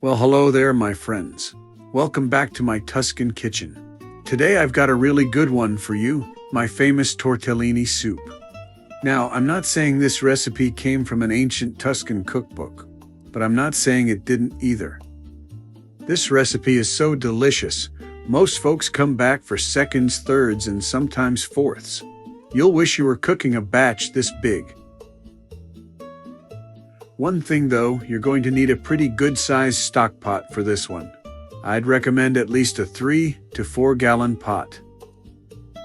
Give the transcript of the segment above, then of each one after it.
Well, hello there, my friends. Welcome back to my Tuscan kitchen. Today I've got a really good one for you, my famous tortellini soup. Now, I'm not saying this recipe came from an ancient Tuscan cookbook, but I'm not saying it didn't either. This recipe is so delicious, most folks come back for seconds, thirds, and sometimes fourths. You'll wish you were cooking a batch this big. One thing though, you're going to need a pretty good-sized stock pot for this one. I'd recommend at least a 3 to 4 gallon pot.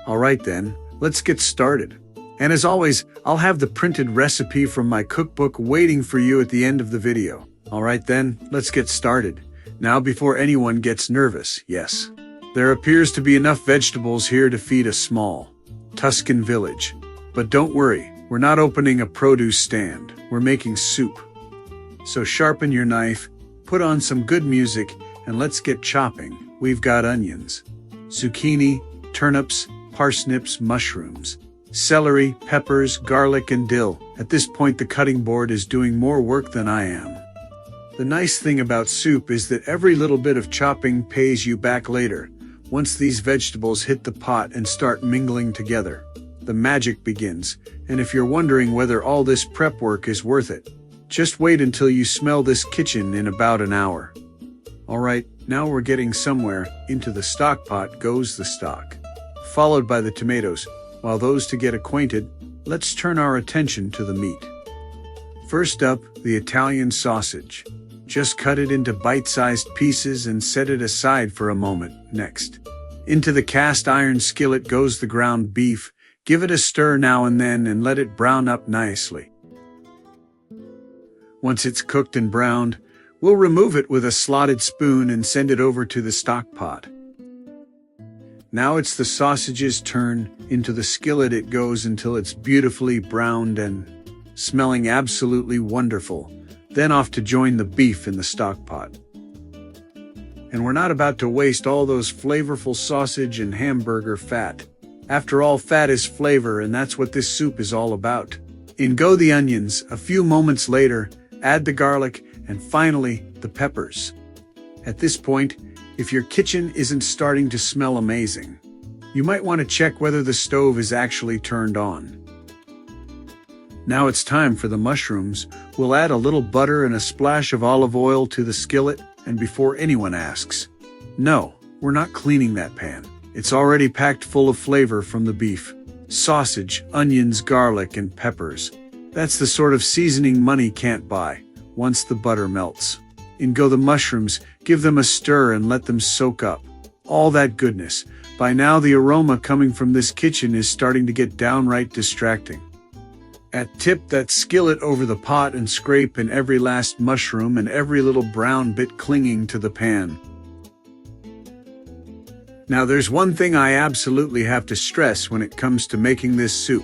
Alright then, let's get started. And as always, I'll have the printed recipe from my cookbook waiting for you at the end of the video. Alright then, let's get started. Now before anyone gets nervous, yes. There appears to be enough vegetables here to feed a small Tuscan village. But don't worry, we're not opening a produce stand, we're making soup. So sharpen your knife, put on some good music, and let's get chopping. We've got onions, zucchini, turnips, parsnips, mushrooms, celery, peppers, garlic, and dill. At this point the cutting board is doing more work than I am. The nice thing about soup is that every little bit of chopping pays you back later. Once these vegetables hit the pot and start mingling together, the magic begins, and if you're wondering whether all this prep work is worth it, just wait until you smell this kitchen in about an hour. Alright, now we're getting somewhere. Into the stock pot goes the stock, followed by the tomatoes. While those two get acquainted, let's turn our attention to the meat. First up, the Italian sausage. Just cut it into bite-sized pieces and set it aside for a moment. Next, into the cast iron skillet goes the ground beef. Give it a stir now and then and let it brown up nicely. Once it's cooked and browned, we'll remove it with a slotted spoon and send it over to the stock pot. Now it's the sausage's turn. Into the skillet it goes until it's beautifully browned and smelling absolutely wonderful. Then off to join the beef in the stock pot. And we're not about to waste all those flavorful sausage and hamburger fat. After all, fat is flavor, and that's what this soup is all about. In go the onions. A few moments later, add the garlic, and finally, the peppers. At this point, if your kitchen isn't starting to smell amazing, you might want to check whether the stove is actually turned on. Now it's time for the mushrooms. We'll add a little butter and a splash of olive oil to the skillet, and before anyone asks, no, we're not cleaning that pan. It's already packed full of flavor from the beef, sausage, onions, garlic, and peppers. That's the sort of seasoning money can't buy. Once the butter melts, in go the mushrooms. Give them a stir and let them soak up all that goodness. By now the aroma coming from this kitchen is starting to get downright distracting. Tip that skillet over the pot and scrape in every last mushroom and every little brown bit clinging to the pan. Now there's one thing I absolutely have to stress when it comes to making this soup.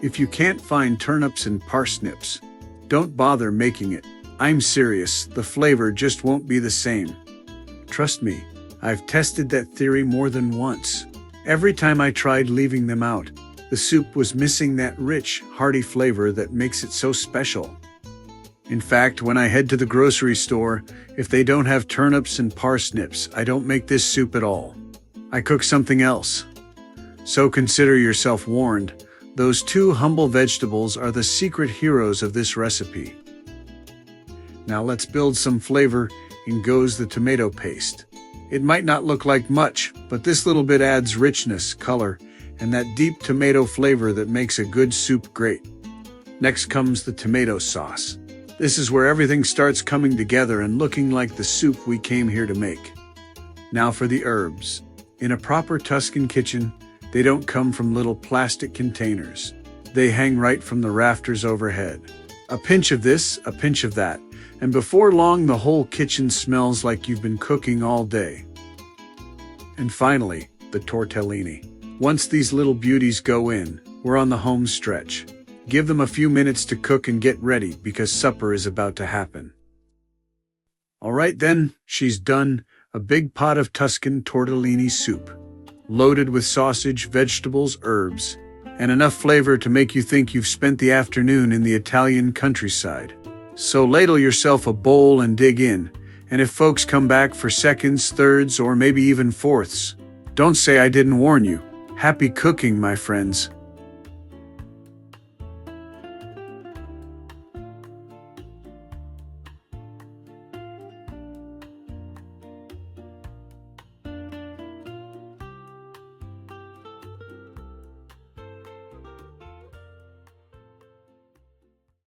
If you can't find turnips and parsnips, don't bother making it. I'm serious, the flavor just won't be the same. Trust me, I've tested that theory more than once. Every time I tried leaving them out, the soup was missing that rich, hearty flavor that makes it so special. In fact, when I head to the grocery store, if they don't have turnips and parsnips, I don't make this soup at all. I cook something else. So consider yourself warned. Those two humble vegetables are the secret heroes of this recipe. Now let's build some flavor. In goes the tomato paste. It might not look like much, but this little bit adds richness, color, and that deep tomato flavor that makes a good soup great. Next comes the tomato sauce. This is where everything starts coming together and looking like the soup we came here to make. Now for the herbs. In a proper Tuscan kitchen, they don't come from little plastic containers. They hang right from the rafters overhead. A pinch of this, a pinch of that, and before long the whole kitchen smells like you've been cooking all day. And finally, the tortellini. Once these little beauties go in, we're on the home stretch. Give them a few minutes to cook and get ready because supper is about to happen. Alright then, she's done. A big pot of Tuscan tortellini soup, loaded with sausage, vegetables, herbs, and enough flavor to make you think you've spent the afternoon in the Italian countryside. So ladle yourself a bowl and dig in. And if folks come back for seconds, thirds, or maybe even fourths, don't say I didn't warn you. Happy cooking, my friends.